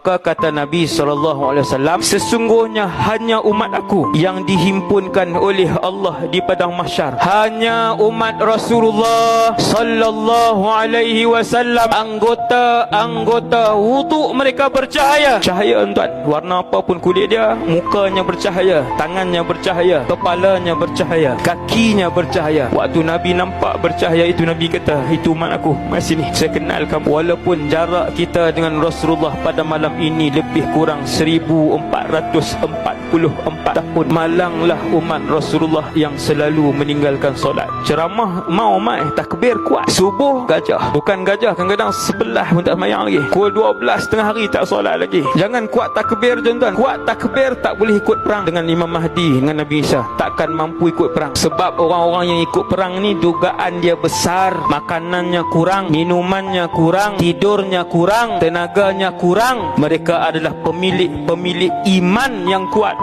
Maka kata Nabi SAW, sesungguhnya hanya umat aku yang dihimpunkan oleh Allah di padang mahsyar. Hanya umat Rasulullah sallallahu alaihi wasallam, anggota wuduk mereka bercahaya. Cahaya tuan, warna apapun kulit dia, mukanya bercahaya, tangannya bercahaya, kepalanya bercahaya, kakinya bercahaya. Waktu Nabi nampak bercahaya itu, Nabi kata, itu umat aku. Masih ni saya kenal kamu. Walaupun jarak kita dengan Rasulullah pada malam ini lebih kurang 1444 tahun, malanglah umat Rasulullah yang selalu meninggalkan solat. Ceramah mau mai, takbir kuat. Subuh gajah, bukan gajah, kadang-kadang sebelah pun tak semayang lagi. Pukul 12 tengah hari tak solat lagi. Jangan kuat takbir tuan-tuan. Kuat takbir tak boleh ikut perang dengan Imam Mahdi, dengan Nabi Isa. Takkan mampu ikut perang. Sebab orang-orang yang ikut perang ni dugaan dia besar, makanannya kurang, minumannya kurang, tidurnya kurang, tenaganya kurang. Mereka adalah pemilik iman yang kuat.